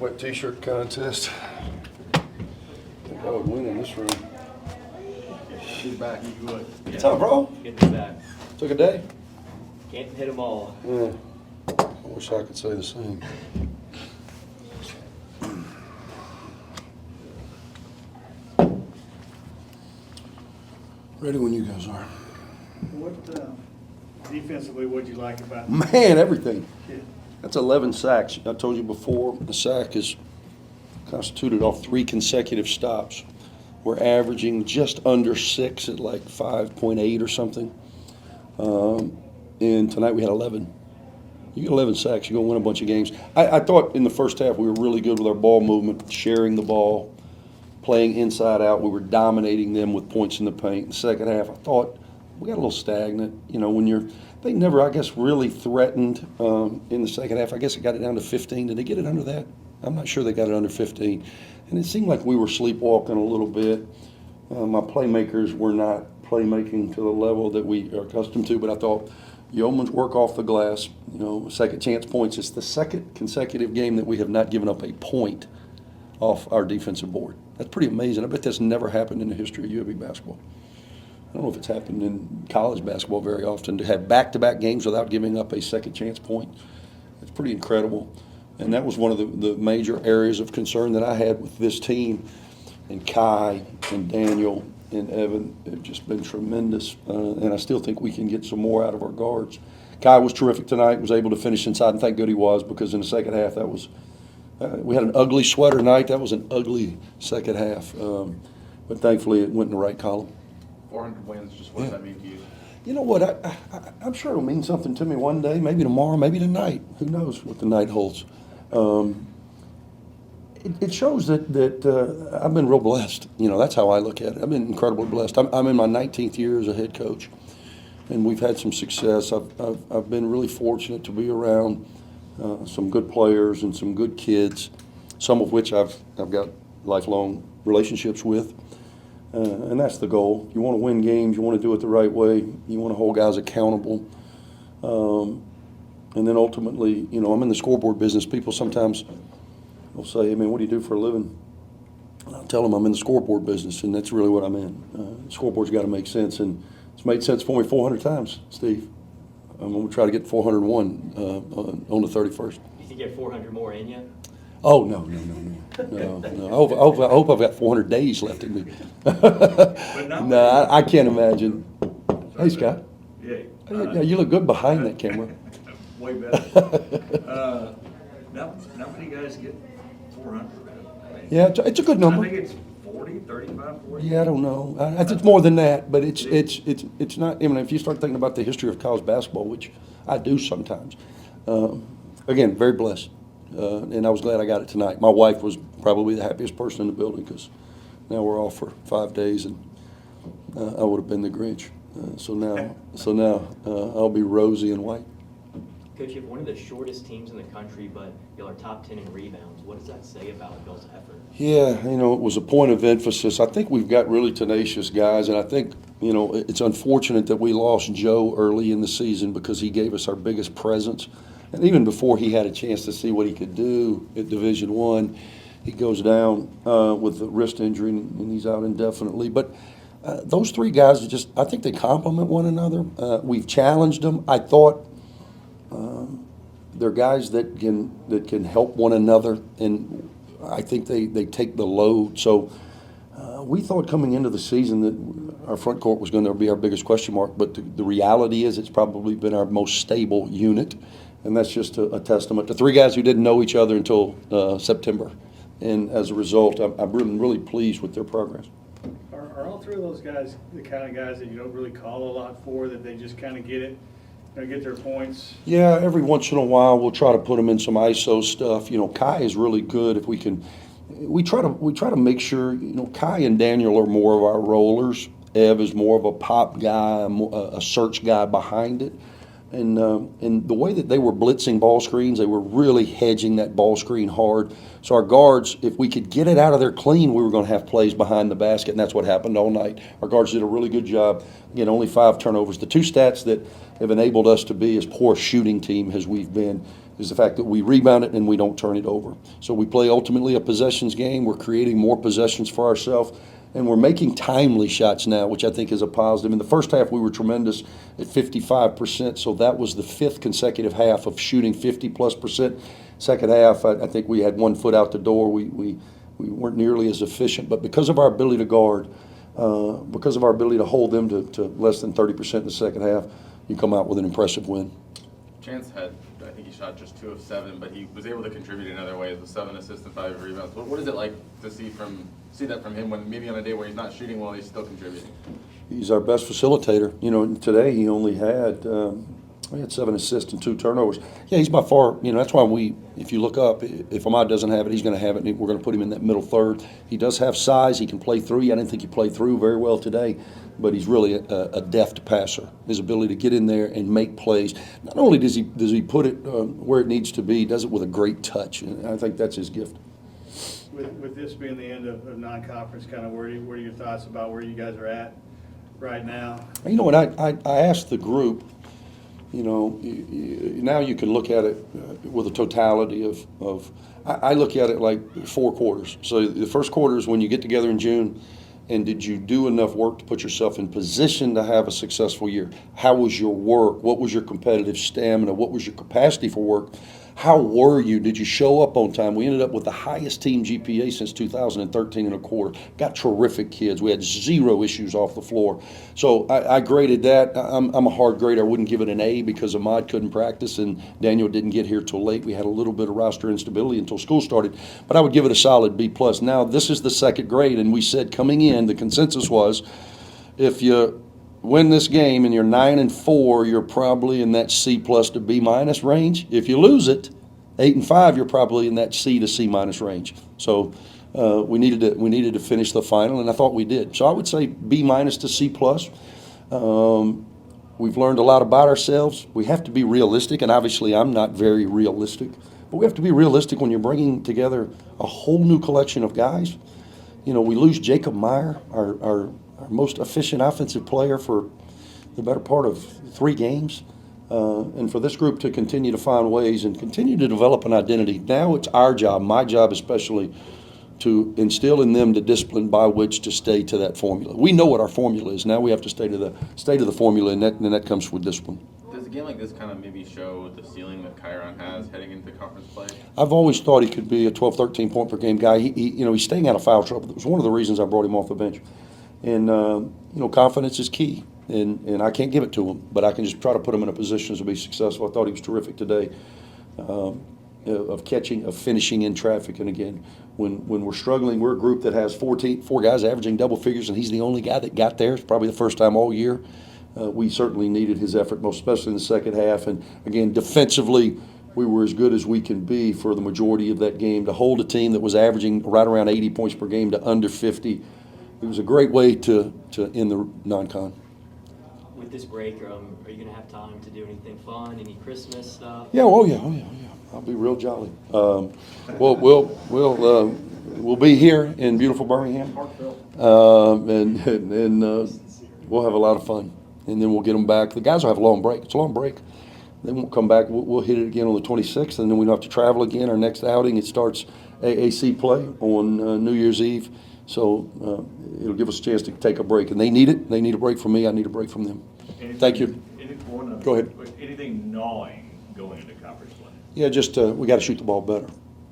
Wet t-shirt contest. I think I would win in this room. Get back. You would. What's up, bro? Get them back. Took a day? Can't hit them all. Yeah. I wish I could say the same. Ready when you guys are. What defensively, what'd you like about it? Man, everything. Yeah. That's 11 sacks. I told you before, the sack is constituted off 3 consecutive stops. We're averaging just under 6 at like 5.8 or something. And tonight we had 11. You get 11 sacks, you're going to win a bunch of games. I thought in the first half we were really good with our ball movement, sharing the ball, playing inside out. We were dominating them with points in the paint. In the second half, I thought we got a little stagnant. You know, they never, I guess, really threatened in the second half. I guess it got it down to 15. Did they get it under that? I'm not sure they got it under 15. And it seemed like we were sleepwalking a little bit. My playmakers were not playmaking to the level that we are accustomed to, but I thought yeoman's work off the glass, you know, second chance points. It's the second consecutive game that we have not given up a point off our defensive board. That's pretty amazing. I bet that's never happened in the history of UAB basketball. I don't know if it's happened in college basketball very often to have back-to-back games without giving up a second chance point. It's pretty incredible. And that was one of the major areas of concern that I had with this team. And Kai and Daniel and Evan have just been tremendous. And I still think we can get some more out of our guards. Kai was terrific tonight, was able to finish inside, and thank God he was, because in the second half that was we had an ugly sweater night. That was an ugly second half. But thankfully it went in the right column. 400 wins, just what does that mean to you? You know what? I'm sure it'll mean something to me one day, maybe tomorrow, maybe tonight. Who knows what the night holds. It shows that I've been real blessed. You know, that's how I look at it. I've been incredibly blessed. I'm in my 19th year as a head coach, and we've had some success. I've been really fortunate to be around some good players and some good kids, some of which I've got lifelong relationships with. And that's the goal. You want to win games. You want to do it the right way. You want to hold guys accountable. And then ultimately, you know, I'm in the scoreboard business. People sometimes will say, hey, man, what do you do for a living? And I'll tell them I'm in the scoreboard business, and that's really what I'm in. Scoreboard's got to make sense, and it's made sense for me 400 times, Steve. I'm going to try to get 401 on the 31st. You think you have 400 more in you? Oh, no. I hope I've got 400 days left in me. No, I can't imagine. Hey, Scott. Yeah. You look good behind that camera. Way better. Not many guys get 400. I mean, Yeah, it's a good number. I think it's 40, 35, 40. Yeah, I don't know. It's more than that, but it's not. I mean, if you start thinking about the history of college basketball, which I do sometimes, again, very blessed. And I was glad I got it tonight. My wife was probably the happiest person in the building because now we're off for 5 days, and I would have been the Grinch. So now I'll be rosy and white. Coach, you have one of the shortest teams in the country, but y'all are top 10 in rebounds. What does that say about y'all's effort? Yeah, you know, it was a point of emphasis. I think we've got really tenacious guys, and I think, you know, it's unfortunate that we lost Joe early in the season because he gave us our biggest presence. And even before he had a chance to see what he could do at Division I, he goes down with a wrist injury, and he's out indefinitely. But those 3 guys, I think they complement one another. We've challenged them. I thought they're guys that can help one another, and I think they take the load. So we thought coming into the season that our front court was going to be our biggest question mark, but the reality is it's probably been our most stable unit, and that's just a testament to 3 guys who didn't know each other until September. And as a result, I'm really pleased with their progress. Are all 3 of those guys the kind of guys that you don't really call a lot for, that they just kind of get it, you know, get their points? Yeah, every once in a while we'll try to put them in some ISO stuff. You know, Kai is really good if we can. We try to make sure, you know, Kai and Daniel are more of our rollers. Ev is more of a pop guy, a search guy behind it. And the way that they were blitzing ball screens, they were really hedging that ball screen hard. So our guards, if we could get it out of there clean, we were going to have plays behind the basket, and that's what happened all night. Our guards did a really good job. Again, only 5 turnovers. The 2 stats that have enabled us to be as poor a shooting team as we've been is the fact that we rebound it and we don't turn it over. So we play ultimately a possessions game. We're creating more possessions for ourselves, and we're making timely shots now, which I think is a positive. In the first half, we were tremendous at 55%, so that was the 5th consecutive half of shooting 50+%. Second half, I think we had 1 foot out the door. We weren't nearly as efficient, but because of our ability to guard, because of our ability to hold them to less than 30% in the second half, you come out with an impressive win. Chance had, I think he shot just 2 of 7, but he was able to contribute in other ways with 7 assists and 5 rebounds. What is it like to see that from him when maybe on a day where he's not shooting well, he's still contributing? He's our best facilitator. You know, today he only had 7 assists and 2 turnovers. Yeah, he's by far, you know, that's why if you look up, if Ahmad doesn't have it, he's going to have it, and we're going to put him in that middle third. He does have size. He can play through. I didn't think he played through very well today, but he's really a deft passer. His ability to get in there and make plays. Not only does he put it where it needs to be, he does it with a great touch, and I think that's his gift. With this being the end of non-conference, kind of what are your thoughts about where you guys are at right now? You know, when I asked the group, you know, now you can look at it with a totality of I look at it like 4 quarters. So the first quarter is when you get together in June, and did you do enough work to put yourself in position to have a successful year? How was your work? What was your competitive stamina? What was your capacity for work? How were you? Did you show up on time? We ended up with the highest team GPA since 2013 and a quarter. Got terrific kids. We had 0 issues off the floor. So I graded that. I'm a hard grader. I wouldn't give it an A because Ahmad couldn't practice and Daniel didn't get here till late. We had a little bit of roster instability until school started. But I would give it a solid B+. Now, this is the second grade, and we said coming in, the consensus was if you win this game and you're 9-4, you're probably in that C+ to B- range. If you lose it, 8-5, you're probably in that C to C- range. So we needed to finish the final, and I thought we did. So I would say B- to C+. We've learned a lot about ourselves. We have to be realistic, and obviously I'm not very realistic, but we have to be realistic when you're bringing together a whole new collection of guys. You know, we lose Jacob Meyer, our most efficient offensive player for the better part of 3 games. And for this group to continue to find ways and continue to develop an identity. Now it's our job, my job especially, to instill in them the discipline by which to stay to that formula. We know what our formula is. Now we have to stay to the formula, and that comes with discipline. Does a game like this kind of maybe show the ceiling that Kyron has heading into conference play? I've always thought he could be a 12, 13 point per game guy. He's staying out of foul trouble. That was one of the reasons I brought him off the bench. And, confidence is key. And I can't give it to him, but I can just try to put him in a position to be successful. I thought he was terrific today of finishing in traffic. And again, when we're struggling, we're a group that has 4 guys averaging double figures, and he's the only guy that got there. It's probably the first time all year. We certainly needed his effort, most especially in the second half. And again, defensively, we were as good as we can be for the majority of that game. To hold a team that was averaging right around 80 points per game to under 50, it was a great way to end the non-con. With this break, are you going to have time to do anything fun, any Christmas stuff? Yeah, oh yeah. I'll be real jolly. We'll be here in beautiful Birmingham, and we'll have a lot of fun. And then we'll get them back. The guys will have a long break. It's a long break. They won't come back. We'll hit it again on the 26th, and then we don't have to travel again. Our next outing, it starts AAC play on New Year's Eve. So it'll give us a chance to take a break, and they need it. They need a break from me. I need a break from them. Thank you. Go ahead. Anything gnawing going into conference play? Yeah, just we got to shoot the ball better.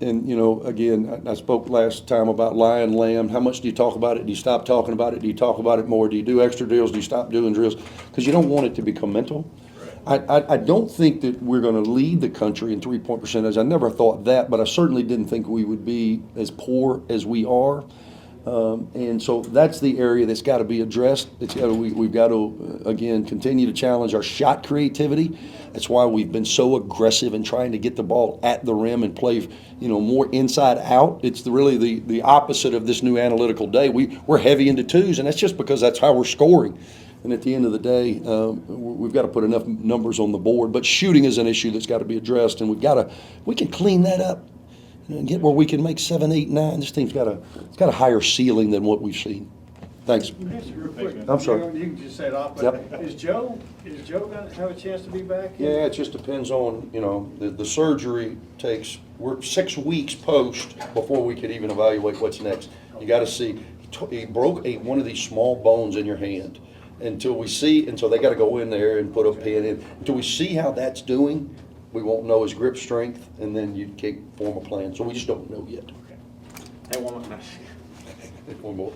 And, again, I spoke last time about lion, lamb. How much do you talk about it? Do you stop talking about it? Do you talk about it more? Do you do extra drills? Do you stop doing drills? Because you don't want it to become mental. Right. I don't think that we're going to lead the country in three-point percentage. I never thought that, but I certainly didn't think we would be as poor as we are. And so that's the area that's got to be addressed. We've got to, again, continue to challenge our shot creativity. That's why we've been so aggressive in trying to get the ball at the rim and play, more inside out. It's really the opposite of this new analytical day. We're heavy into twos, and that's just because that's how we're scoring. And at the end of the day, we've got to put enough numbers on the board. But shooting is an issue that's got to be addressed, and we can clean that up and get where we can make 7, 8, 9. This team's got a higher ceiling than what we've seen. Thanks. Nancy, real quick. I'm sorry. You can just say it off, Yep. but is Joe gonna have a chance to be back? Yeah, it just depends on, the surgery takes, we're 6 weeks post before we could even evaluate what's next. You gotta see, he broke one of these small bones in your hand. Until they gotta go in there and put a pin in. Until we see how that's doing, we won't know his grip strength, and then you can't form a plan. So we just don't know yet. Hey, one more. One more.